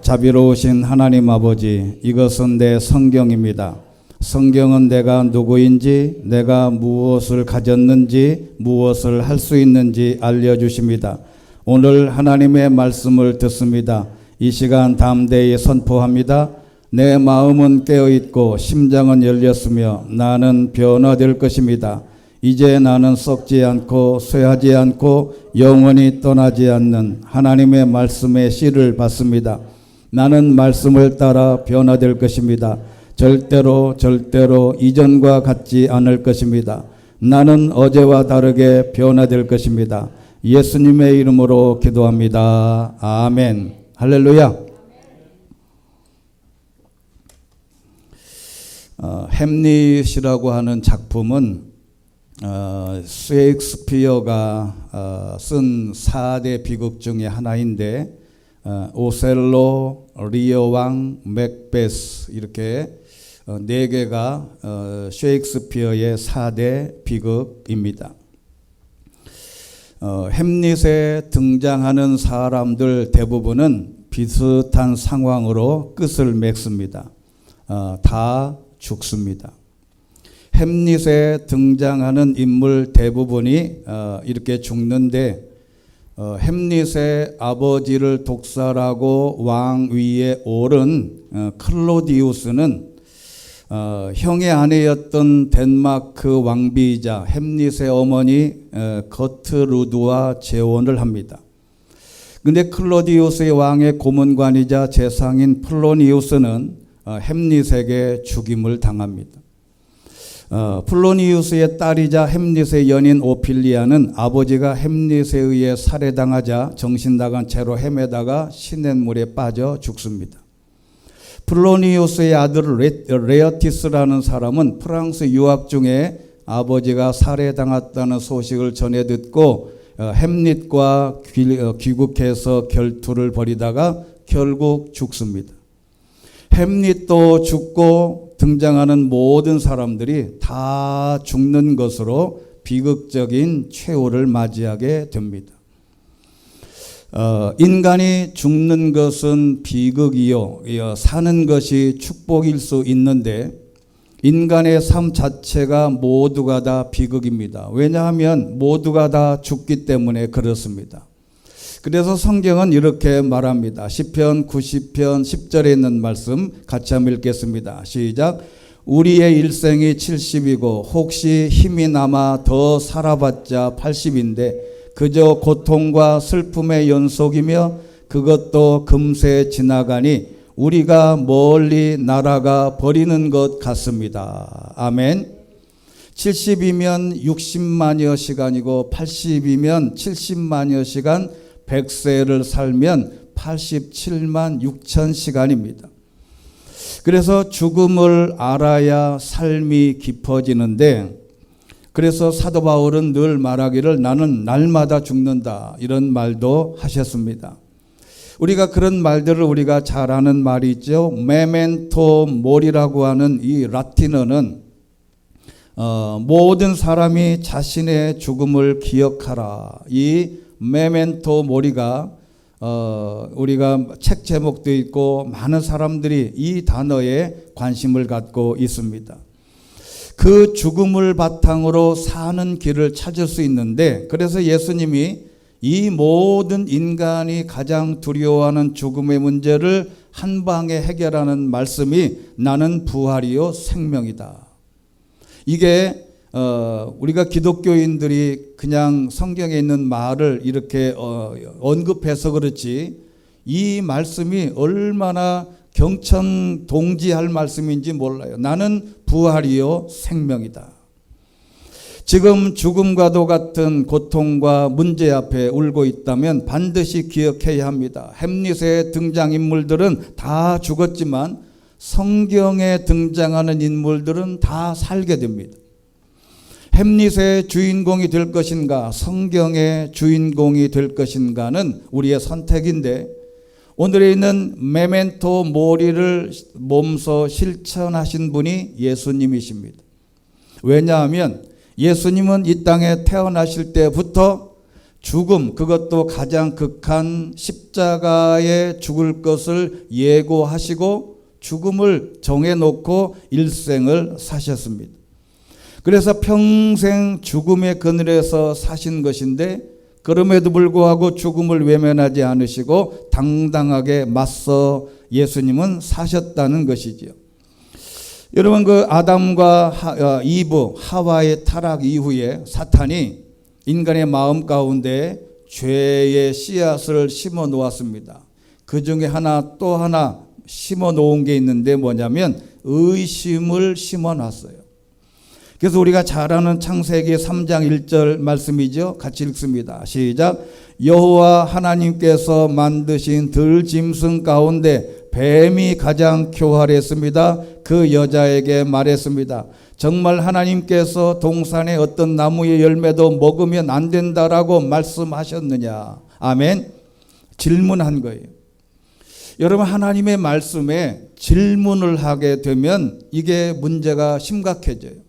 자비로우신 하나님 아버지, 이것은 내 성경입니다. 성경은 내가 누구인지, 내가 무엇을 가졌는지, 무엇을 할 수 있는지 알려주십니다. 오늘 하나님의 말씀을 듣습니다. 이 시간 담대히 선포합니다. 내 마음은 깨어있고 심장은 열렸으며 나는 변화될 것입니다. 이제 나는 썩지 않고 쇠하지 않고 영원히 떠나지 않는 하나님의 말씀의 씨를 받습니다. 나는 말씀을 따라 변화될 것입니다. 절대로 이전과 같지 않을 것입니다. 나는 어제와 다르게 변화될 것입니다. 예수님의 이름으로 기도합니다. 아멘. 할렐루야. 햄릿이라고 하는 작품은 셰익스피어가 쓴 4대 비극 중에 하나인데 오셀로, 리어 왕, 맥베스 이렇게 4개가 셰익스피어의 4대 비극입니다. 햄릿에 등장하는 사람들 대부분은 비슷한 상황으로 끝을 맺습니다. 다 죽습니다. 햄릿에 등장하는 인물 대부분이 이렇게 죽는데 햄릿의 아버지를 독살하고 왕 위에 오른 클로디우스는 형의 아내였던 덴마크 왕비이자 햄릿의 어머니 거트루드와 재혼을 합니다. 근데 클로디우스의 왕의 고문관이자 재상인 플로니우스는 햄릿에게 죽임을 당합니다. 플로니우스의 딸이자 햄릿의 연인 오필리아는 아버지가 햄릿에 의해 살해당하자 정신나간 채로 헤매다가 시냇물에 빠져 죽습니다. 플로니우스의 아들 레어티스라는 사람은 프랑스 유학 중에 아버지가 살해당했다는 소식을 전해 듣고 햄릿과 귀국해서 결투를 벌이다가 결국 죽습니다. 햄릿도 죽고 등장하는 모든 사람들이 다 죽는 것으로 비극적인 최후를 맞이하게 됩니다. 인간이 죽는 것은 비극이요, 사는 것이 축복일 수 있는데 인간의 삶 자체가 모두가 다 비극입니다. 왜냐하면 모두가 다 죽기 때문에 그렇습니다. 그래서 성경은 이렇게 말합니다. 시편 90편 10절에 있는 말씀 같이 한번 읽겠습니다. 시작. 우리의 일생이 70이고 혹시 힘이 남아 더 살아봤자 80인데 그저 고통과 슬픔의 연속이며 그것도 금세 지나가니 우리가 멀리 날아가 버리는 것 같습니다. 아멘. 70이면 60만여 시간이고 80이면 70만여 시간, 100세를 살면 87만 6천 시간입니다. 그래서 죽음을 알아야 삶이 깊어지는데, 그래서 사도 바울은 늘 말하기를 나는 날마다 죽는다 이런 말도 하셨습니다. 우리가 그런 말들을 우리가 잘 아는 말이 있죠. 메멘토 모리라고 하는 이 라틴어는 모든 사람이 자신의 죽음을 기억하라. 이 메멘토 모리가 우리가 책 제목도 있고 많은 사람들이 이 단어에 관심을 갖고 있습니다. 그 죽음을 바탕으로 사는 길을 찾을 수 있는데, 그래서 예수님이 이 모든 인간이 가장 두려워하는 죽음의 문제를 한 방에 해결하는 말씀이 나는 부활이요 생명이다. 이게 우리가 기독교인들이 그냥 성경에 있는 말을 이렇게 언급해서 그렇지 이 말씀이 얼마나 경천동지할 말씀인지 몰라요. 나는 부활이요 생명이다. 지금 죽음과도 같은 고통과 문제 앞에 울고 있다면 반드시 기억해야 합니다. 햄릿의 등장인물들은 다 죽었지만 성경에 등장하는 인물들은 다 살게 됩니다. 햄릿의 주인공이 될 것인가, 성경의 주인공이 될 것인가는 우리의 선택인데, 오늘에 있는 메멘토 모리를 몸소 실천하신 분이 예수님이십니다. 왜냐하면 예수님은 이 땅에 태어나실 때부터 죽음, 그것도 가장 극한 십자가에 죽을 것을 예고하시고 죽음을 정해놓고 일생을 사셨습니다. 그래서 평생 죽음의 그늘에서 사신 것인데 그럼에도 불구하고 죽음을 외면하지 않으시고 당당하게 맞서 예수님은 사셨다는 것이지요. 여러분, 그 아담과 이브, 하와의 타락 이후에 사탄이 인간의 마음 가운데 죄의 씨앗을 심어 놓았습니다. 그 중에 하나 또 하나 심어 놓은 게 있는데 뭐냐면 의심을 심어 놨어요. 그래서 우리가 잘 아는 창세기 3장 1절 말씀이죠. 같이 읽습니다. 시작. 여호와 하나님께서 만드신 들짐승 가운데 뱀이 가장 교활했습니다. 그 여자에게 말했습니다. 정말 하나님께서 동산의 어떤 나무의 열매도 먹으면 안 된다라고 말씀하셨느냐. 아멘. 질문한 거예요. 여러분, 하나님의 말씀에 질문을 하게 되면 이게 문제가 심각해져요.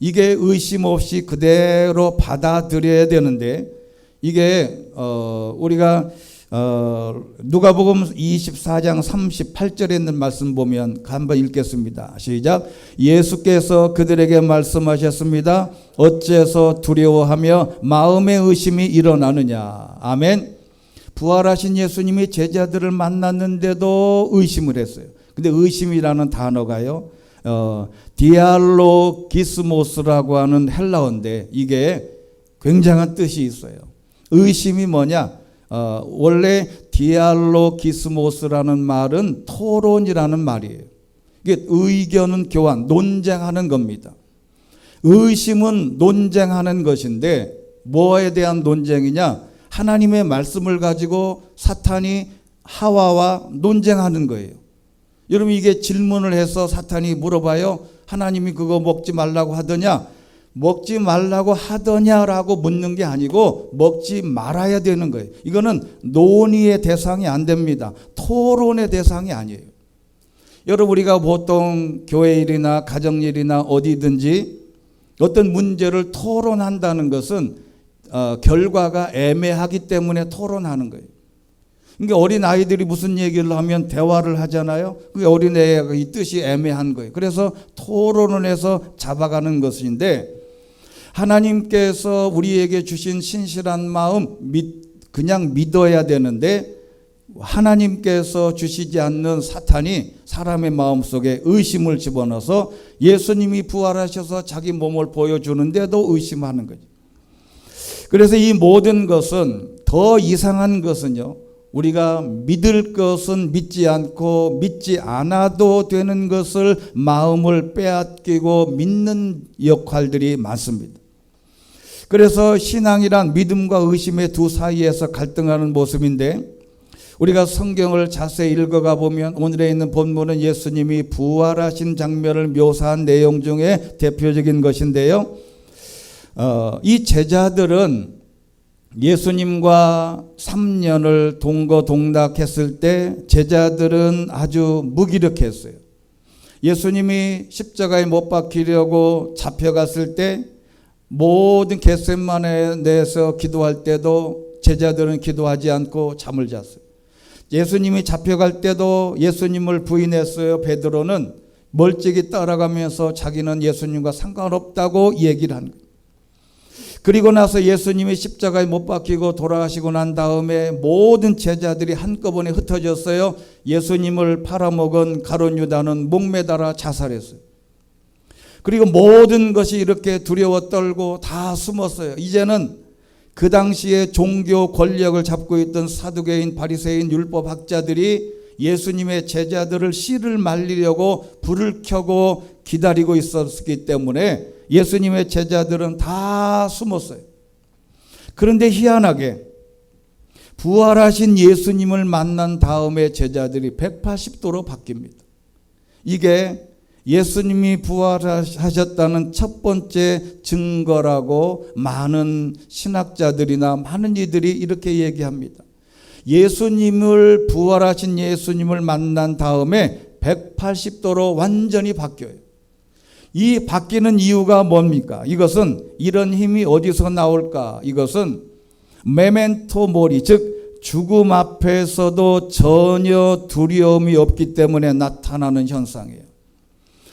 이게 의심 없이 그대로 받아들여야 되는데 이게 우리가 누가복음 24장 38절에 있는 말씀 보면 한번 읽겠습니다. 시작. 예수께서 그들에게 말씀하셨습니다. 어째서 두려워하며 마음의 의심이 일어나느냐. 아멘. 부활하신 예수님이 제자들을 만났는데도 의심을 했어요. 근데 의심이라는 단어가요, 디알로기스모스라고 하는 헬라어인데 이게 굉장한 뜻이 있어요. 의심이 뭐냐? 원래 디알로기스모스라는 말은 토론이라는 말이에요. 이게 의견은 교환, 논쟁하는 겁니다. 의심은 논쟁하는 것인데 뭐에 대한 논쟁이냐? 하나님의 말씀을 가지고 사탄이 하와와 논쟁하는 거예요. 여러분, 이게 질문을 해서 사탄이 물어봐요. 하나님이 그거 먹지 말라고 하더냐? 먹지 말라고 하더냐라고 묻는 게 아니고 먹지 말아야 되는 거예요. 이거는 논의의 대상이 안 됩니다. 토론의 대상이 아니에요. 여러분, 우리가 보통 교회 일이나 가정 일이나 어디든지 어떤 문제를 토론한다는 것은 결과가 애매하기 때문에 토론하는 거예요. 그러니까 어린 아이들이 무슨 얘기를 하면 대화를 하잖아요. 그 어린애가 이 뜻이 애매한 거예요. 그래서 토론을 해서 잡아가는 것인데 하나님께서 우리에게 주신 신실한 마음 그냥 믿어야 되는데 하나님께서 주시지 않는 사탄이 사람의 마음속에 의심을 집어넣어서 예수님이 부활하셔서 자기 몸을 보여주는데도 의심하는 거죠. 그래서 이 모든 것은 더 이상한 것은요, 우리가 믿을 것은 믿지 않고 믿지 않아도 되는 것을 마음을 빼앗기고 믿는 역할들이 많습니다. 그래서 신앙이란 믿음과 의심의 두 사이에서 갈등하는 모습인데 우리가 성경을 자세히 읽어가 보면 오늘에 있는 본문은 예수님이 부활하신 장면을 묘사한 내용 중에 대표적인 것인데요. 이 제자들은 예수님과 3년을 동거동락했을 때 제자들은 아주 무기력했어요. 예수님이 십자가에 못 박히려고 잡혀갔을 때 모든 겟세마네에서 기도할 때도 제자들은 기도하지 않고 잠을 잤어요. 예수님이 잡혀갈 때도 예수님을 부인했어요. 베드로는 멀찍이 따라가면서 자기는 예수님과 상관없다고 얘기를 한 거예요. 그리고 나서 예수님이 십자가에 못 박히고 돌아가시고 난 다음에 모든 제자들이 한꺼번에 흩어졌어요. 예수님을 팔아먹은 가룟 유다는 목매달아 자살했어요. 그리고 모든 것이 이렇게 두려워 떨고 다 숨었어요. 이제는 그 당시에 종교 권력을 잡고 있던 사두개인, 바리새인, 율법학자들이 예수님의 제자들을 씨를 말리려고 불을 켜고 기다리고 있었기 때문에 예수님의 제자들은 다 숨었어요. 그런데 희한하게 부활하신 예수님을 만난 다음에 제자들이 180도로 바뀝니다. 이게 예수님이 부활하셨다는 첫 번째 증거라고 많은 신학자들이나 많은 이들이 이렇게 얘기합니다. 예수님을 부활하신 예수님을 만난 다음에 180도로 완전히 바뀌어요. 이 바뀌는 이유가 뭡니까? 이것은 이런 힘이 어디서 나올까? 이것은 메멘토 모리, 즉 죽음 앞에서도 전혀 두려움이 없기 때문에 나타나는 현상이에요.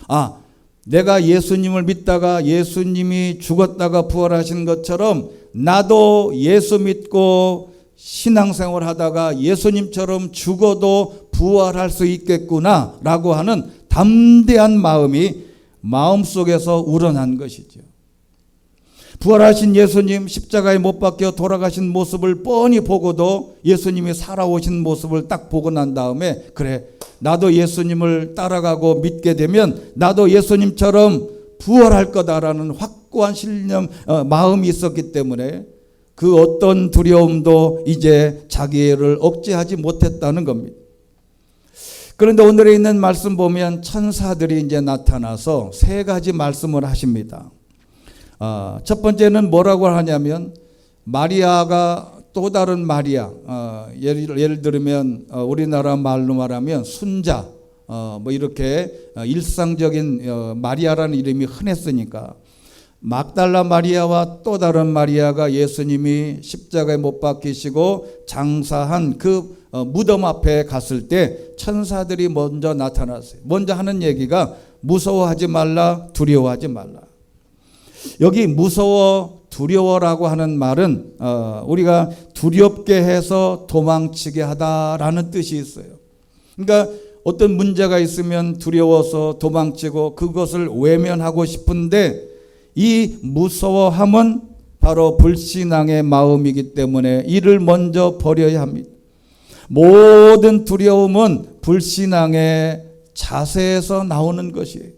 아, 내가 예수님을 믿다가 예수님이 죽었다가 부활하신 것처럼 나도 예수 믿고 신앙생활 하다가 예수님처럼 죽어도 부활할 수 있겠구나 라고 하는 담대한 마음이 마음속에서 우러난 것이죠. 부활하신 예수님, 십자가에 못 박혀 돌아가신 모습을 뻔히 보고도 예수님이 살아오신 모습을 딱 보고 난 다음에, 그래, 나도 예수님을 따라가고 믿게 되면 나도 예수님처럼 부활할 거다라는 확고한 신념, 마음이 있었기 때문에 그 어떤 두려움도 이제 자기를 억제하지 못했다는 겁니다. 그런데 오늘에 있는 말씀 보면 천사들이 이제 나타나서 세 가지 말씀을 하십니다. 첫 번째는 뭐라고 하냐면, 마리아가 또 다른 마리아, 예를 들면 우리나라 말로 말하면 순자, 뭐 이렇게 일상적인 마리아라는 이름이 흔했으니까 막달라 마리아와 또 다른 마리아가 예수님이 십자가에 못 박히시고 장사한 그 무덤 앞에 갔을 때 천사들이 먼저 나타났어요. 먼저 하는 얘기가 무서워하지 말라, 두려워하지 말라. 여기 무서워, 두려워라고 하는 말은 우리가 두렵게 해서 도망치게 하다라는 뜻이 있어요. 그러니까 어떤 문제가 있으면 두려워서 도망치고 그것을 외면하고 싶은데, 이 무서워함은 바로 불신앙의 마음이기 때문에 이를 먼저 버려야 합니다. 모든 두려움은 불신앙의 자세에서 나오는 것이에요.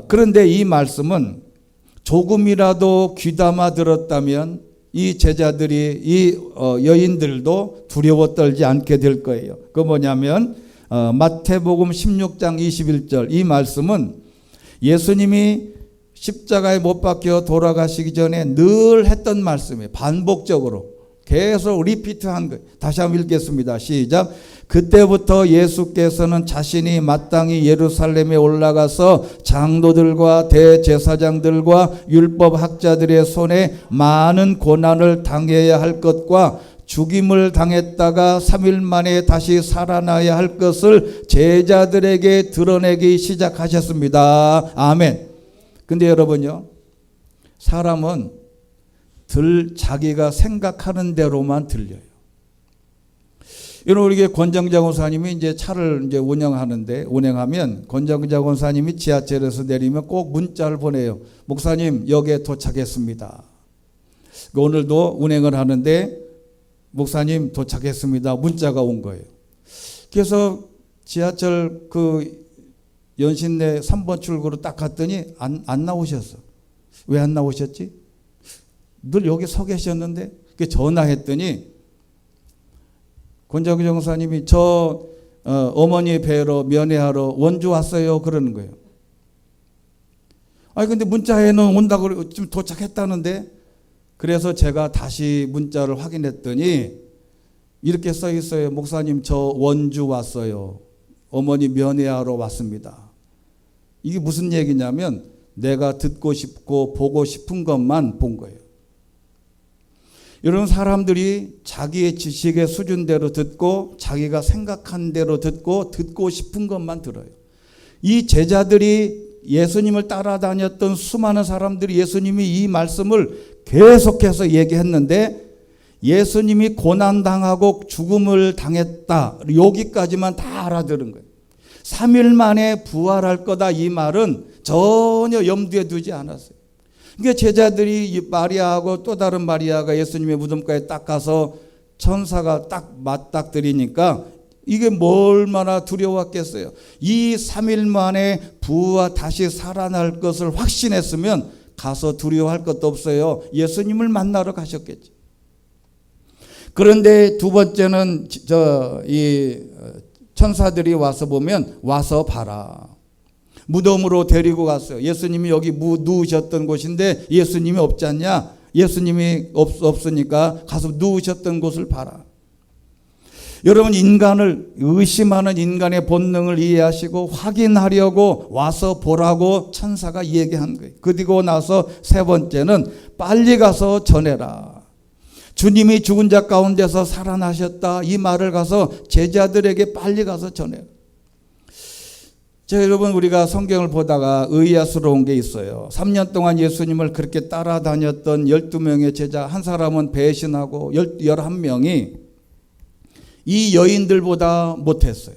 그런데 이 말씀은 조금이라도 귀담아 들었다면 이 제자들이, 이 여인들도 두려워 떨지 않게 될 거예요. 그 뭐냐면 마태복음 16장 21절, 이 말씀은 예수님이 십자가에 못 박혀 돌아가시기 전에 늘 했던 말씀이에요. 반복적으로 계속 리피트한 거예요. 다시 한번 읽겠습니다. 시작. 그때부터 예수께서는 자신이 마땅히 예루살렘에 올라가서 장로들과 대제사장들과 율법학자들의 손에 많은 고난을 당해야 할 것과 죽임을 당했다가 3일 만에 다시 살아나야 할 것을 제자들에게 드러내기 시작하셨습니다. 아멘. 근데 여러분요, 사람은 자기가 생각하는 대로만 들려요. 여러분, 우리 권정자 권사님이 이제 차를 이제 운행하면 권정자 권사님이 지하철에서 내리면 꼭 문자를 보내요. 목사님, 역에 도착했습니다. 오늘도 운행을 하는데 목사님 도착했습니다. 문자가 온 거예요. 그래서 지하철 그 연신내 3번 출구로 딱 갔더니 안 나오셨어. 왜 안 나오셨지? 늘 여기 서 계셨는데. 전화했더니 권정규 정사님이 저 어머니 뵈러 면회하러 원주 왔어요 그러는 거예요. 아니 근데 문자에는 온다고 지금 도착했다는데. 그래서 제가 다시 문자를 확인했더니 이렇게 써 있어요. 목사님 저 원주 왔어요. 어머니 면회하러 왔습니다. 이게 무슨 얘기냐면 내가 듣고 싶고 보고 싶은 것만 본 거예요. 이런 사람들이 자기의 지식의 수준대로 듣고 자기가 생각한 대로 듣고 싶은 것만 들어요. 이 제자들이 예수님을 따라다녔던 수많은 사람들이 예수님이 이 말씀을 계속해서 얘기했는데 예수님이 고난당하고 죽음을 당했다. 여기까지만 다 알아들은 거예요. 3일 만에 부활할 거다. 이 말은 전혀 염두에 두지 않았어요. 그러니까 제자들이 마리아하고 또 다른 마리아가 예수님의 무덤가에 딱 가서 천사가 딱 맞닥뜨리니까 이게 얼마나 두려웠겠어요. 이 3일 만에 부활 다시 살아날 것을 확신했으면 가서 두려워할 것도 없어요. 예수님을 만나러 가셨겠죠. 그런데 두 번째는 이 천사들이 와서 보면 와서 봐라. 무덤으로 데리고 갔어요. 예수님이 여기 누우셨던 곳인데 예수님이 없지 않냐? 예수님이 없으니까 가서 누우셨던 곳을 봐라. 여러분, 인간을 의심하는 인간의 본능을 이해하시고 확인하려고 와서 보라고 천사가 얘기한 거예요. 그리고 나서 세 번째는 빨리 가서 전해라. 주님이 죽은 자 가운데서 살아나셨다. 이 말을 가서 제자들에게 빨리 가서 전해라. 자, 여러분, 우리가 성경을 보다가 의아스러운 게 있어요. 3년 동안 예수님을 그렇게 따라다녔던 12명의 제자, 한 사람은 배신하고 11명이 이 여인들보다 못했어요.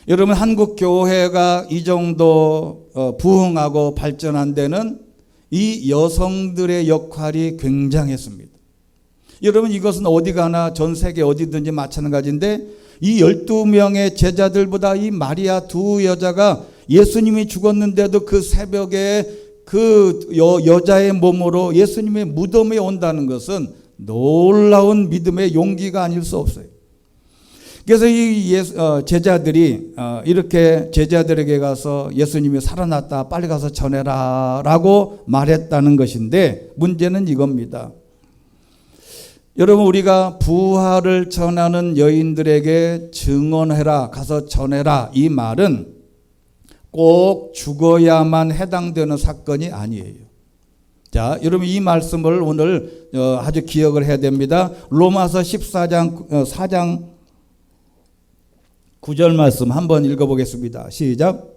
여러분, 한국 교회가 이 정도 부흥하고 발전한 데는 이 여성들의 역할이 굉장했습니다. 여러분, 이것은 어디 가나 전 세계 어디든지 마찬가지인데 이 12명의 제자들보다 이 마리아 두 여자가 예수님이 죽었는데도 그 새벽에 그 여자의 몸으로 예수님의 무덤에 온다는 것은 놀라운 믿음의 용기가 아닐 수 없어요. 그래서 이 제자들이 이렇게 제자들에게 가서 예수님이 살아났다, 빨리 가서 전해라 라고 말했다는 것인데, 문제는 이겁니다. 여러분, 우리가 부활을 전하는 여인들에게 증언해라, 가서 전해라, 이 말은 꼭 죽어야만 해당되는 사건이 아니에요. 자, 여러분, 이 말씀을 오늘 아주 기억을 해야 됩니다. 로마서 14장 4장 9절 말씀 한번 읽어보겠습니다. 시작.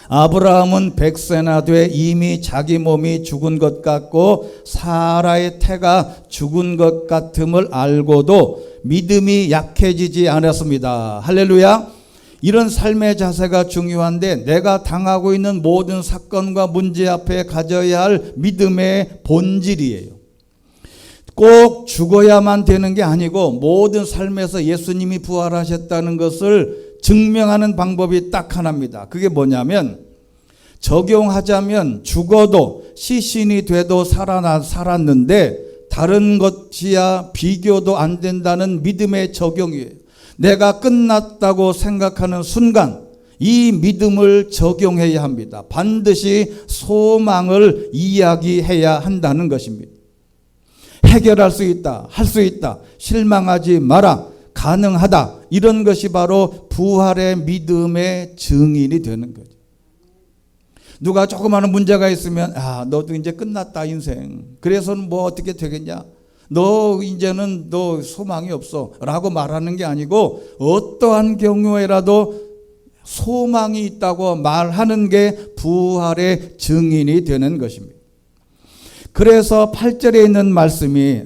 아브라함은 100세나 돼 이미 자기 몸이 죽은 것 같고 사라의 태가 죽은 것 같음을 알고도 믿음이 약해지지 않았습니다. 할렐루야. 이런 삶의 자세가 중요한데, 내가 당하고 있는 모든 사건과 문제 앞에 가져야 할 믿음의 본질이에요. 꼭 죽어야만 되는 게 아니고 모든 삶에서 예수님이 부활하셨다는 것을 증명하는 방법이 딱 하나입니다. 그게 뭐냐면, 적용하자면 죽어도 시신이 돼도 살았는데 다른 것이야 비교도 안 된다는 믿음의 적용이에요. 내가 끝났다고 생각하는 순간 이 믿음을 적용해야 합니다. 반드시 소망을 이야기해야 한다는 것입니다. 해결할 수 있다, 할 수 있다, 실망하지 마라, 가능하다, 이런 것이 바로 부활의 믿음의 증인이 되는 거죠. 누가 조그마한 문제가 있으면 너도 이제 끝났다 인생, 그래서는 뭐 어떻게 되겠냐, 너 이제는 너 소망이 없어 라고 말하는 게 아니고, 어떠한 경우에라도 소망이 있다고 말하는 게 부활의 증인이 되는 것입니다. 그래서 8절에 있는 말씀이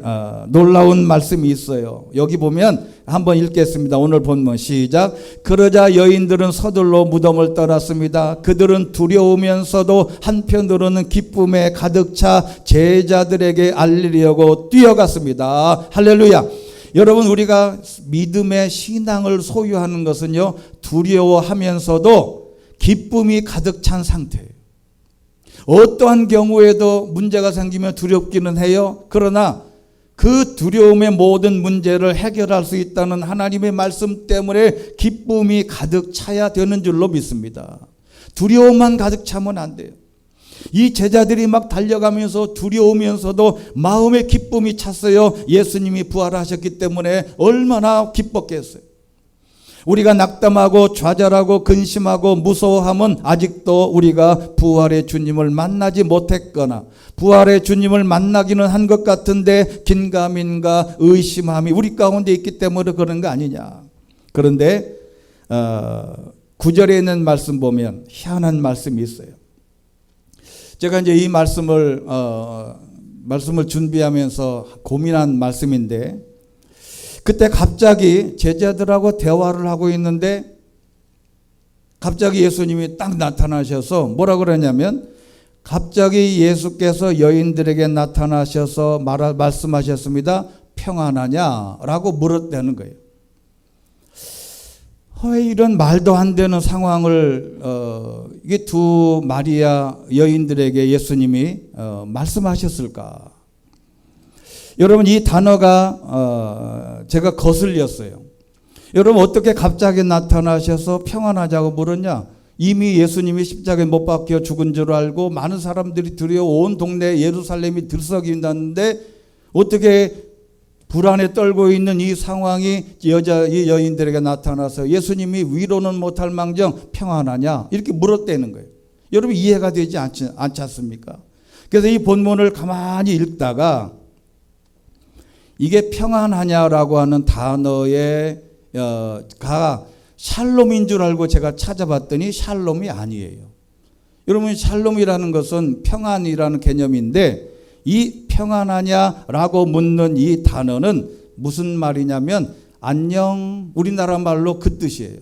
놀라운 말씀이 있어요. 여기 보면 한번 읽겠습니다. 오늘 본문 시작. 그러자 여인들은 서둘러 무덤을 떠났습니다. 그들은 두려우면서도 한편으로는 기쁨에 가득 차 제자들에게 알리려고 뛰어갔습니다. 할렐루야. 여러분, 우리가 믿음의 신앙을 소유하는 것은요, 두려워하면서도 기쁨이 가득 찬 상태예요. 어떠한 경우에도 문제가 생기면 두렵기는 해요. 그러나 그 두려움의 모든 문제를 해결할 수 있다는 하나님의 말씀 때문에 기쁨이 가득 차야 되는 줄로 믿습니다. 두려움만 가득 차면 안 돼요. 이 제자들이 막 달려가면서 두려우면서도 마음의 기쁨이 찼어요. 예수님이 부활하셨기 때문에 얼마나 기뻤겠어요. 우리가 낙담하고 좌절하고 근심하고 무서워하면 아직도 우리가 부활의 주님을 만나지 못했거나 부활의 주님을 만나기는 한 것 같은데 긴가민가 의심함이 우리 가운데 있기 때문에 그런 거 아니냐. 그런데 9절에 있는 말씀 보면 희한한 말씀이 있어요. 제가 이제 이 말씀을 준비하면서 고민한 말씀인데, 그때 갑자기 제자들하고 대화를 하고 있는데 갑자기 예수님이 딱 나타나셔서 뭐라 그러냐면, 갑자기 예수께서 여인들에게 나타나셔서 말씀하셨습니다. 평안하냐라고 물었다는 거예요. 왜 이런 말도 안 되는 상황을 이게 두 마리아 여인들에게 예수님이 말씀하셨을까? 여러분, 이 단어가 제가 거슬렸어요. 여러분, 어떻게 갑자기 나타나셔서 평안하자고 물었냐? 이미 예수님이 십자가에 못 박혀 죽은 줄 알고 많은 사람들이 두려워 온 동네 예루살렘이 들썩인다는데 어떻게 불안에 떨고 있는 이 상황이 이 여인들에게 나타나서 예수님이 위로는 못할 망정 평안하냐? 이렇게 물었다는 거예요. 여러분, 이해가 되지 않지 않습니까? 그래서 이 본문을 가만히 읽다가 이게 평안하냐라고 하는 단어의 가 샬롬인 줄 알고 제가 찾아봤더니 샬롬이 아니에요. 여러분, 샬롬이라는 것은 평안이라는 개념인데 이 평안하냐라고 묻는 이 단어는 무슨 말이냐면 안녕, 우리나라 말로 그 뜻이에요.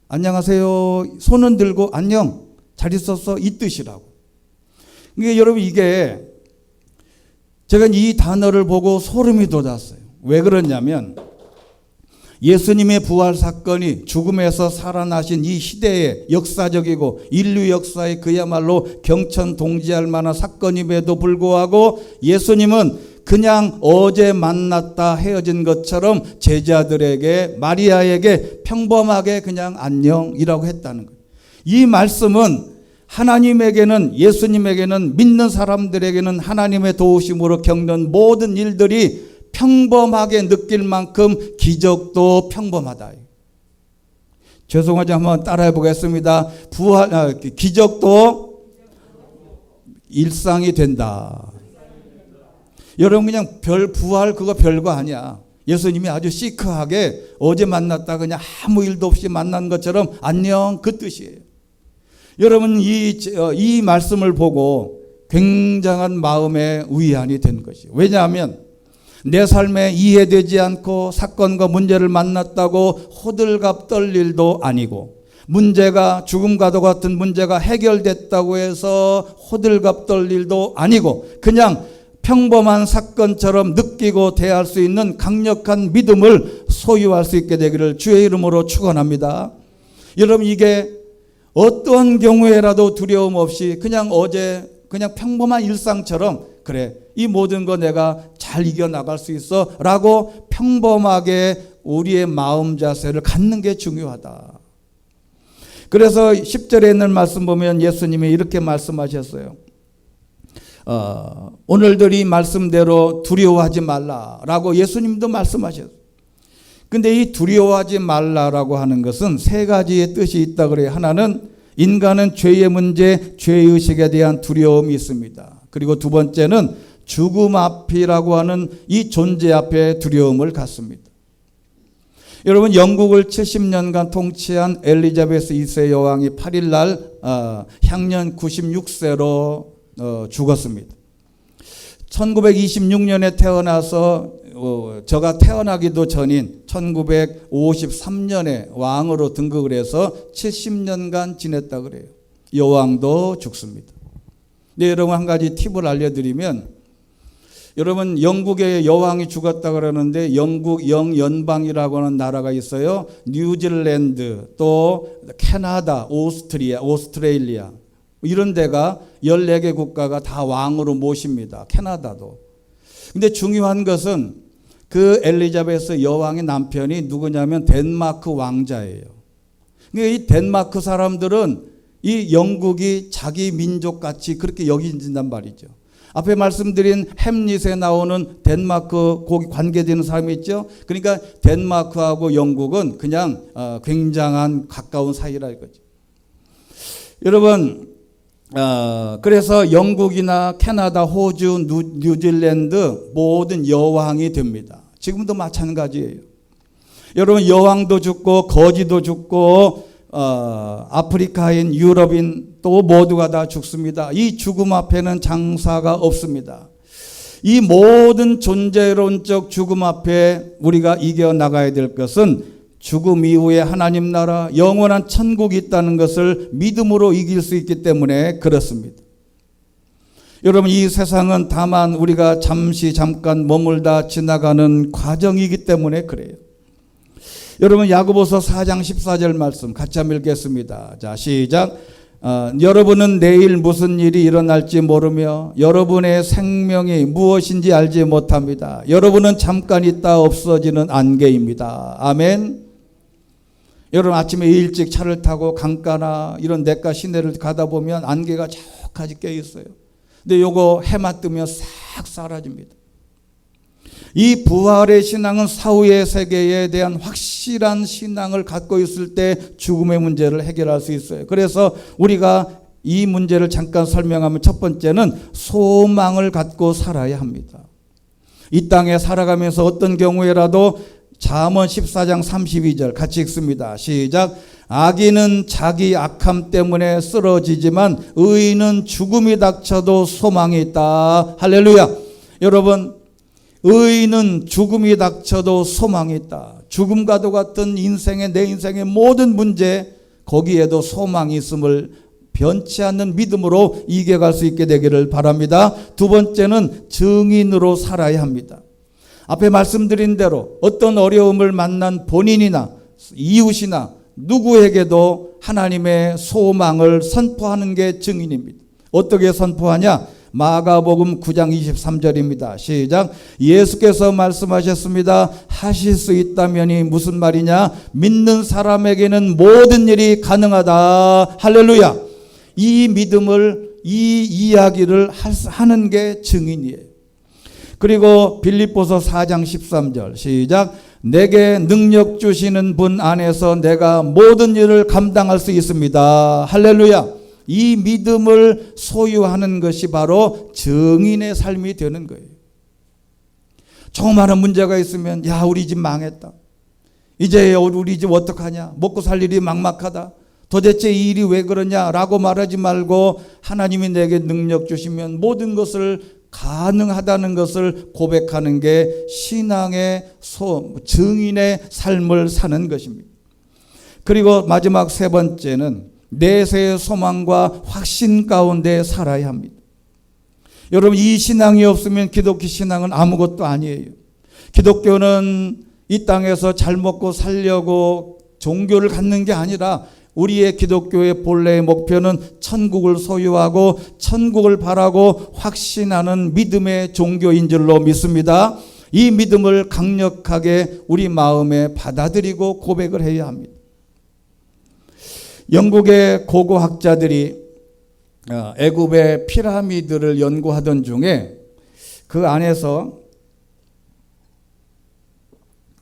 안녕하세요, 손은 들고 안녕, 잘 있었어, 이 뜻이라고. 그러니까 여러분, 이게 제가 이 단어를 보고 소름이 돋았어요. 왜 그러냐면 예수님의 부활 사건이 죽음에서 살아나신 이 시대의 역사적이고 인류 역사에 그야말로 경천동지할 만한 사건임에도 불구하고 예수님은 그냥 어제 만났다 헤어진 것처럼 제자들에게, 마리아에게 평범하게 그냥 안녕이라고 했다는 거예요. 이 말씀은 하나님에게는, 예수님에게는, 믿는 사람들에게는 하나님의 도우심으로 겪는 모든 일들이 평범하게 느낄 만큼 기적도 평범하다. 죄송하지, 한번 따라해 보겠습니다. 기적도 일상이 된다. 여러분, 그냥 부활 그거 별거 아니야. 예수님이 아주 시크하게 어제 만났다 그냥 아무 일도 없이 만난 것처럼 안녕, 그 뜻이에요. 여러분, 이 말씀을 보고 굉장한 마음의 위안이 된 것이에요. 왜냐하면 내 삶에 이해되지 않고 사건과 문제를 만났다고 호들갑 떨 일도 아니고, 문제가 죽음과도 같은 문제가 해결됐다고 해서 호들갑 떨 일도 아니고, 그냥 평범한 사건처럼 느끼고 대할 수 있는 강력한 믿음을 소유할 수 있게 되기를 주의 이름으로 축원합니다. 여러분, 이게 어떠한 경우에라도 두려움 없이 그냥 어제 그냥 평범한 일상처럼, 그래, 이 모든 거 내가 잘 이겨나갈 수 있어 라고 평범하게 우리의 마음 자세를 갖는 게 중요하다. 그래서 10절에 있는 말씀 보면 예수님이 이렇게 말씀하셨어요. 오늘들 이 말씀대로 두려워하지 말라라고 예수님도 말씀하셨어요. 근데 이 두려워하지 말라라고 하는 것은 세 가지의 뜻이 있다 그래요. 하나는 인간은 죄의 문제, 죄의식에 대한 두려움이 있습니다. 그리고 두 번째는 죽음 앞이라고 하는 이 존재 앞에 두려움을 갖습니다. 여러분, 영국을 70년간 통치한 엘리자베스 2세 여왕이 8일 날 향년 96세로 죽었습니다. 1926년에 태어나서 저가 태어나기도 전인 1953년에 왕으로 등극을 해서 70년간 지냈다 그래요. 여왕도 죽습니다. 네, 여러분, 한 가지 팁을 알려드리면, 여러분, 영국의 여왕이 죽었다 그러는데 영국 영연방이라고 하는 나라가 있어요. 뉴질랜드, 또 캐나다, 오스트레일리아 이런 데가 14개 국가가 다 왕으로 모십니다. 캐나다도. 근데 중요한 것은 그 엘리자베스 여왕의 남편이 누구냐면 덴마크 왕자예요. 그러니까 이 덴마크 사람들은 이 영국이 자기 민족같이 그렇게 여긴단 말이죠. 앞에 말씀드린 햄릿에 나오는 덴마크 거기 관계되는 사람이 있죠. 그러니까 덴마크하고 영국은 그냥 굉장한 가까운 사이라 이거죠. 여러분, 그래서 영국이나 캐나다, 호주, 뉴질랜드 모든 여왕이 됩니다. 지금도 마찬가지예요. 여러분, 여왕도 죽고 거지도 죽고 아프리카인, 유럽인 또 모두가 다 죽습니다. 이 죽음 앞에는 장사가 없습니다. 이 모든 존재론적 죽음 앞에 우리가 이겨나가야 될 것은 죽음 이후에 하나님 나라, 영원한 천국이 있다는 것을 믿음으로 이길 수 있기 때문에 그렇습니다. 여러분, 이 세상은 다만 우리가 잠깐 머물다 지나가는 과정이기 때문에 그래요. 여러분, 야고보서 4장 14절 말씀 같이 한번 읽겠습니다. 자, 시작. 여러분은 내일 무슨 일이 일어날지 모르며 여러분의 생명이 무엇인지 알지 못합니다. 여러분은 잠깐 있다 없어지는 안개입니다. 아멘. 여러분, 아침에 일찍 차를 타고 강가나 이런 냇가 시내를 가다 보면 안개가 저까지 껴 있어요. 근데 요거 해만 뜨면 싹 사라집니다. 이 부활의 신앙은 사후의 세계에 대한 확실한 신앙을 갖고 있을 때 죽음의 문제를 해결할 수 있어요. 그래서 우리가 이 문제를 잠깐 설명하면 첫 번째는 소망을 갖고 살아야 합니다. 이 땅에 살아가면서 어떤 경우에라도 잠언 14장 32절 같이 읽습니다. 시작. 악인은 자기 악함 때문에 쓰러지지만 의인은 죽음이 닥쳐도 소망이 있다. 할렐루야. 여러분, 의인은 죽음이 닥쳐도 소망이 있다. 죽음과도 같은 인생의 내 인생의 모든 문제, 거기에도 소망이 있음을 변치 않는 믿음으로 이겨갈 수 있게 되기를 바랍니다. 두 번째는 증인으로 살아야 합니다. 앞에 말씀드린 대로 어떤 어려움을 만난 본인이나 이웃이나 누구에게도 하나님의 소망을 선포하는 게 증인입니다. 어떻게 선포하냐? 마가복음 9장 23절입니다. 시작. 예수께서 말씀하셨습니다. 하실 수 있다면이 무슨 말이냐? 믿는 사람에게는 모든 일이 가능하다. 할렐루야. 이 믿음을, 이 이야기를 하는 게 증인이에요. 그리고 빌립보서 4장 13절 시작. 내게 능력 주시는 분 안에서 내가 모든 일을 감당할 수 있습니다. 할렐루야. 이 믿음을 소유하는 것이 바로 증인의 삶이 되는 거예요. 조그마한 문제가 있으면 야, 우리 집 망했다. 이제 우리 집 어떡하냐. 먹고 살 일이 막막하다. 도대체 이 일이 왜 그러냐라고 말하지 말고 하나님이 내게 능력 주시면 모든 것을 가능하다는 것을 고백하는 게 신앙의 증인의 삶을 사는 것입니다. 그리고 마지막 세 번째는 내세의 소망과 확신 가운데 살아야 합니다. 여러분, 이 신앙이 없으면 기독교 신앙은 아무것도 아니에요. 기독교는 이 땅에서 잘 먹고 살려고 종교를 갖는 게 아니라 우리의 기독교의 본래의 목표는 천국을 소유하고 천국을 바라고 확신하는 믿음의 종교인 줄로 믿습니다. 이 믿음을 강력하게 우리 마음에 받아들이고 고백을 해야 합니다. 영국의 고고학자들이 애굽의 피라미드를 연구하던 중에 그 안에서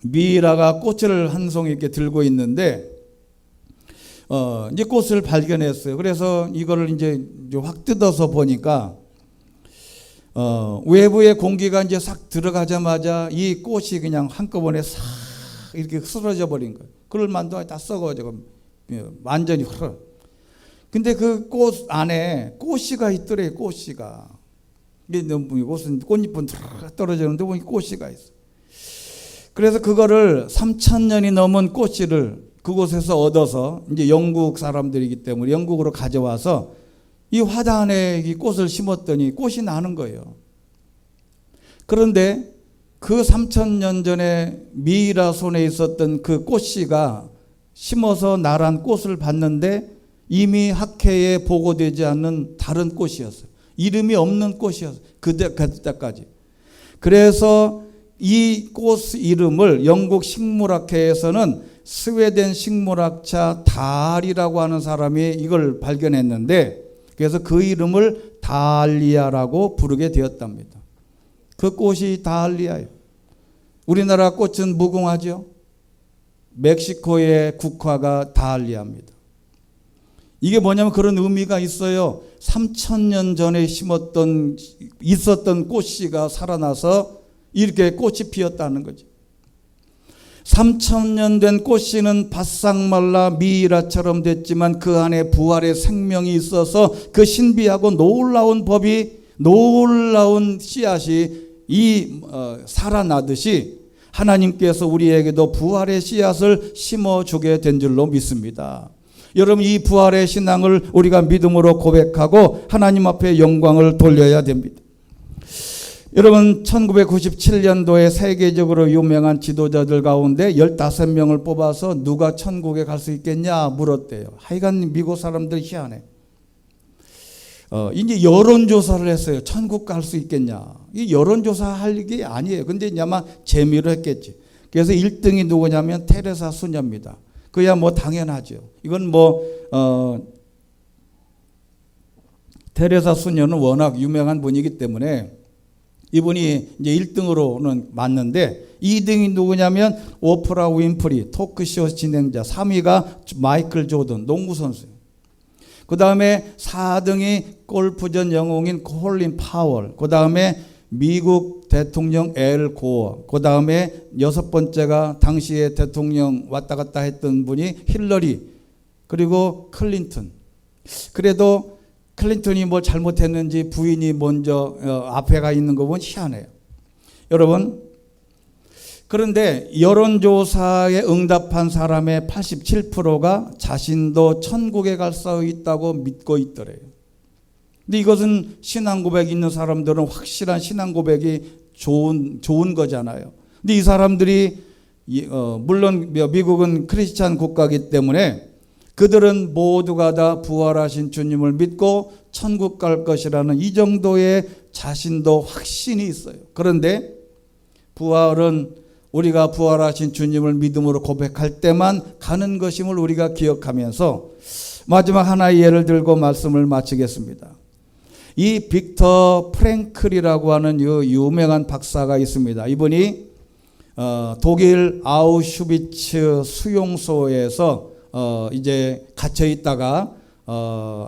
미이라가 꽃을 한 송이 이렇게 들고 있는데 이제 꽃을 발견했어요. 그래서 이거를 이제 확 뜯어서 보니까 외부의 공기가 이제 싹 들어가자마자 이 꽃이 그냥 한꺼번에 싹 이렇게 쓰러져 버린 거예요. 그걸 만도 다 썩어져 완전히 흐르. 근데 그 꽃 안에 꽃씨가 있더래요. 꽃씨가. 이게 꽃은 꽃잎은 떨어지는데 보니 꽃씨가 있어. 그래서 그거를 3,000년이 넘은 꽃씨를 그곳에서 얻어서 이제 영국 사람들이기 때문에 영국으로 가져와서 이 화단에 이 꽃을 심었더니 꽃이 나는 거예요. 그런데 그 3,000년 전에 미이라 손에 있었던 그 꽃씨가 심어서 나란 꽃을 봤는데 이미 학회에 보고되지 않는 다른 꽃이었어요. 이름이 없는 꽃이었어요. 그때까지. 그래서 이 꽃 이름을 영국 식물학회에서는 스웨덴 식물학자 달이라고 하는 사람이 이걸 발견했는데 그래서 그 이름을 달리아라고 부르게 되었답니다. 그 꽃이 달리아예요. 우리나라 꽃은 무궁화죠. 멕시코의 국화가 달리아입니다. 이게 뭐냐면 그런 의미가 있어요. 3,000년 전에 있었던 꽃씨가 살아나서 이렇게 꽃이 피었다는 거죠. 3,000년 된 꽃씨는 바싹 말라 미이라처럼 됐지만 그 안에 부활의 생명이 있어서 그 신비하고 놀라운 씨앗이 살아나듯이 하나님께서 우리에게도 부활의 씨앗을 심어주게 된 줄로 믿습니다. 여러분, 이 부활의 신앙을 우리가 믿음으로 고백하고 하나님 앞에 영광을 돌려야 됩니다. 여러분, 1997년도에 세계적으로 유명한 지도자들 가운데 15명을 뽑아서 누가 천국에 갈 수 있겠냐 물었대요. 하여간 미국 사람들 희한해. 이제 여론조사를 했어요. 천국 갈 수 있겠냐. 이 여론조사 할 게 아니에요. 근데 이제 아마 재미로 했겠지. 그래서 1등이 누구냐면 테레사 수녀입니다. 그야 뭐 당연하죠. 이건 테레사 수녀는 워낙 유명한 분이기 때문에 이분이 이제 1등으로는 맞는데 2등이 누구냐면 오프라 윈프리 토크쇼 진행자, 3위가 마이클 조던 농구선수. 그 다음에 4등이 골프전 영웅인 콜린 파월, 그 다음에 미국 대통령 엘 고어, 그 다음에 6번째가 당시에 대통령 왔다 갔다 했던 분이 힐러리, 그리고 클린턴. 그래도 클린턴이 뭘 잘못했는지 부인이 먼저 앞에 가 있는 거 보면 희한해요. 여러분, 그런데 여론조사에 응답한 사람의 87%가 자신도 천국에 갈 수 있다고 믿고 있더래요. 근데 이것은 신앙 고백이 있는 사람들은 확실한 신앙 고백이 좋은 거잖아요. 근데 이 사람들이 물론 미국은 크리스찬 국가이기 때문에 그들은 모두가 다 부활하신 주님을 믿고 천국 갈 것이라는 이 정도의 자신도 확신이 있어요. 그런데 부활은 우리가 부활하신 주님을 믿음으로 고백할 때만 가는 것임을 우리가 기억하면서 마지막 하나의 예를 들고 말씀을 마치겠습니다. 이 빅터 프랭클이라고 하는 유명한 박사가 있습니다. 이분이 독일 아우슈비츠 수용소에서 이제 갇혀 있다가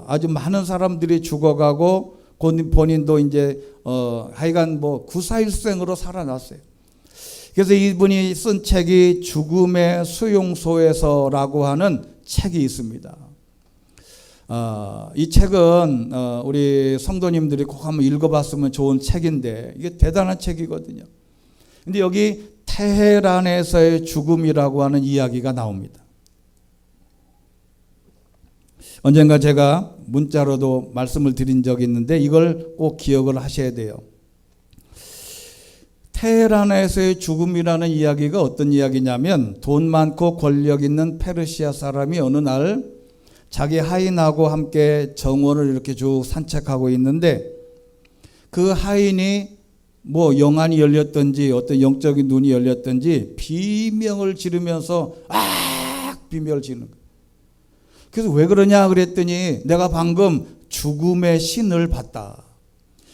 아주 많은 사람들이 죽어가고 본인도 이제 하여간 구사일생으로 살아났어요. 그래서 이분이 쓴 책이 죽음의 수용소에서라고 하는 책이 있습니다. 이 책은 우리 성도님들이 꼭 한번 읽어봤으면 좋은 책인데 이게 대단한 책이거든요. 근데 여기 테헤란에서의 죽음이라고 하는 이야기가 나옵니다. 언젠가 제가 문자로도 말씀을 드린 적이 있는데 이걸 꼭 기억을 하셔야 돼요. 테헤란에서의 죽음이라는 이야기가 어떤 이야기냐면 돈 많고 권력 있는 페르시아 사람이 어느 날 자기 하인하고 함께 정원을 이렇게 쭉 산책하고 있는데 그 하인이 영안이 열렸든지 어떤 영적인 눈이 열렸든지 비명을 지르면서 비명을 지르는 거예요. 그래서 왜 그러냐 그랬더니 내가 방금 죽음의 신을 봤다.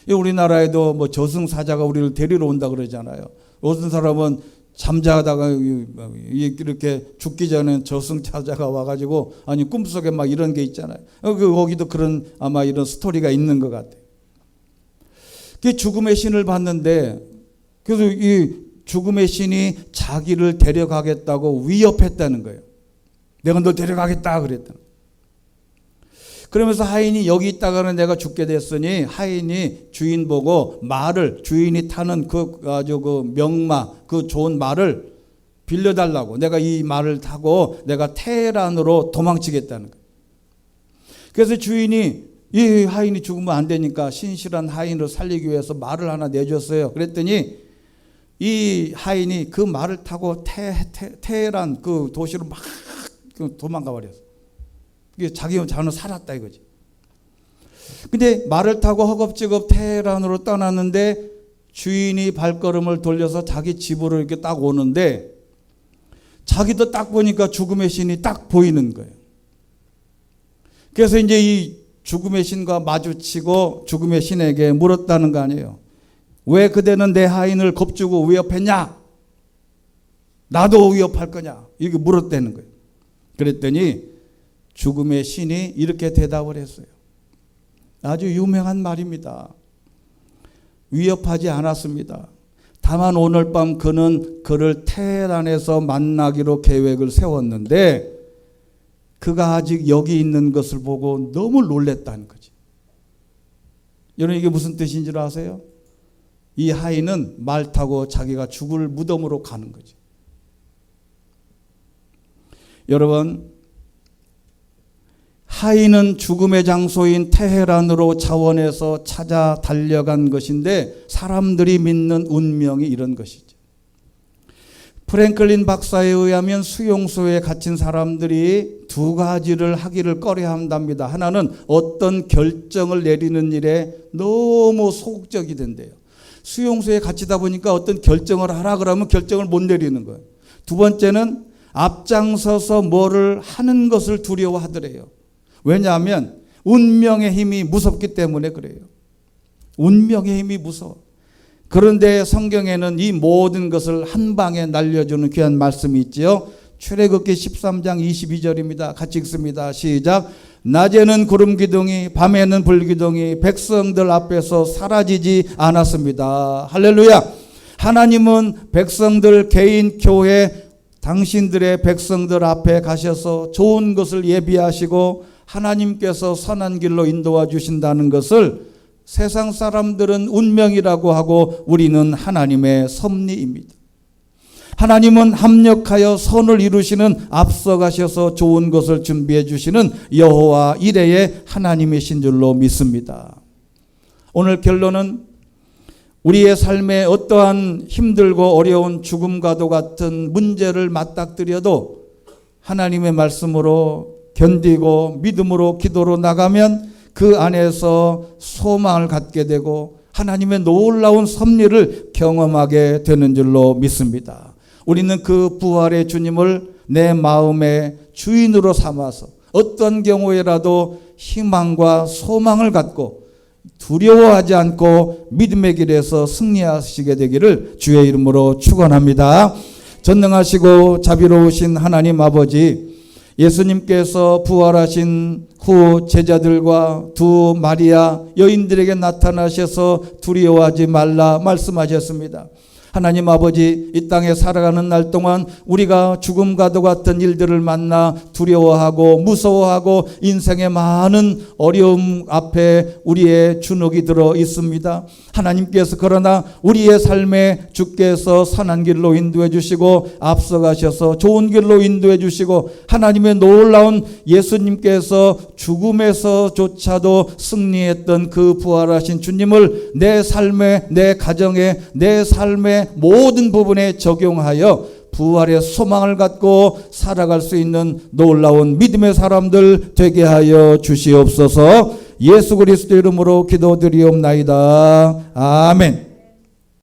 우리나라에도 저승사자가 우리를 데리러 온다 그러잖아요. 어떤 사람은 잠자다가 이렇게 죽기 전에 저승사자가 와가지고 아니 꿈속에 막 이런 게 있잖아요. 거기도 그런 아마 이런 스토리가 있는 것 같아요. 그 죽음의 신을 봤는데 그래서 이 죽음의 신이 자기를 데려가겠다고 위협했다는 거예요. 내가 너 데려가겠다 그랬다. 그러면서 하인이 여기 있다가는 내가 죽게 됐으니 하인이 주인 보고 주인이 타는 아주 명마, 좋은 말을 빌려달라고 내가 이 말을 타고 내가 테헤란으로 도망치겠다는 거예요. 그래서 주인이 이 하인이 죽으면 안 되니까 신실한 하인을 살리기 위해서 말을 하나 내줬어요. 그랬더니 이 하인이 그 말을 타고 테헤란 그 도시로 막 도망가 버렸어. 자는 살았다 이거지. 근데 말을 타고 허겁지겁 테헤란으로 떠났는데 주인이 발걸음을 돌려서 자기 집으로 이렇게 딱 오는데 자기도 딱 보니까 죽음의 신이 딱 보이는 거예요. 그래서 이제 이 죽음의 신과 마주치고 죽음의 신에게 물었다는 거 아니에요. 왜 그대는 내 하인을 겁주고 위협했냐? 나도 위협할 거냐? 이렇게 물었다는 거예요. 그랬더니 죽음의 신이 이렇게 대답을 했어요. 아주 유명한 말입니다. 위협하지 않았습니다. 다만 오늘 밤 그는 그를 테헤란에서 만나기로 계획을 세웠는데 그가 아직 여기 있는 것을 보고 너무 놀랬다는 거지. 여러분 이게 무슨 뜻인 줄 아세요? 이 하인은 말 타고 자기가 죽을 무덤으로 가는 거지. 여러분 하인은 죽음의 장소인 테헤란으로 차원에서 찾아 달려간 것인데 사람들이 믿는 운명이 이런 것이죠. 프랭클린 박사에 의하면 수용소에 갇힌 사람들이 두 가지를 하기를 꺼려한답니다. 하나는 어떤 결정을 내리는 일에 너무 소극적이 된대요. 수용소에 갇히다 보니까 어떤 결정을 하라 그러면 결정을 못 내리는 거예요. 두 번째는 앞장서서 뭐를 하는 것을 두려워하더래요. 왜냐하면 운명의 힘이 무섭기 때문에 그래요. 운명의 힘이 무서워. 그런데 성경에는 이 모든 것을 한 방에 날려주는 귀한 말씀이 있지요. 출애굽기 13장 22절입니다. 같이 읽습니다. 시작. 낮에는 구름 기둥이, 밤에는 불 기둥이 백성들 앞에서 사라지지 않았습니다. 할렐루야. 하나님은 백성들, 개인, 교회, 당신들의 백성들 앞에 가셔서 좋은 것을 예비하시고 하나님께서 선한 길로 인도해 주신다는 것을 세상 사람들은 운명이라고 하고 우리는 하나님의 섭리입니다. 하나님은 합력하여 선을 이루시는, 앞서가셔서 좋은 것을 준비해 주시는 여호와 이레의 하나님이신 줄로 믿습니다. 오늘 결론은 우리의 삶에 어떠한 힘들고 어려운 죽음과도 같은 문제를 맞닥뜨려도 하나님의 말씀으로 견디고 믿음으로 기도로 나가면 그 안에서 소망을 갖게 되고 하나님의 놀라운 섭리를 경험하게 되는 줄로 믿습니다. 우리는 그 부활의 주님을 내 마음의 주인으로 삼아서 어떤 경우에라도 희망과 소망을 갖고 두려워하지 않고 믿음의 길에서 승리하시게 되기를 주의 이름으로 축원합니다. 전능하시고 자비로우신 하나님 아버지, 예수님께서 부활하신 후 제자들과 두 마리아 여인들에게 나타나셔서 두려워하지 말라 말씀하셨습니다. 하나님 아버지, 이 땅에 살아가는 날 동안 우리가 죽음과도 같은 일들을 만나 두려워하고 무서워하고 인생의 많은 어려움 앞에 우리의 주눅이 들어 있습니다. 하나님께서 그러나 우리의 삶에 주께서 선한 길로 인도해 주시고 앞서가셔서 좋은 길로 인도해 주시고 하나님의 놀라운 예수님께서 죽음에서조차도 승리했던 그 부활하신 주님을 내 삶에, 내 가정에, 내 삶에 모든 부분에 적용하여 부활의 소망을 갖고 살아갈 수 있는 놀라운 믿음의 사람들 되게 하여 주시옵소서. 예수 그리스도 이름으로 기도드리옵나이다. 아멘.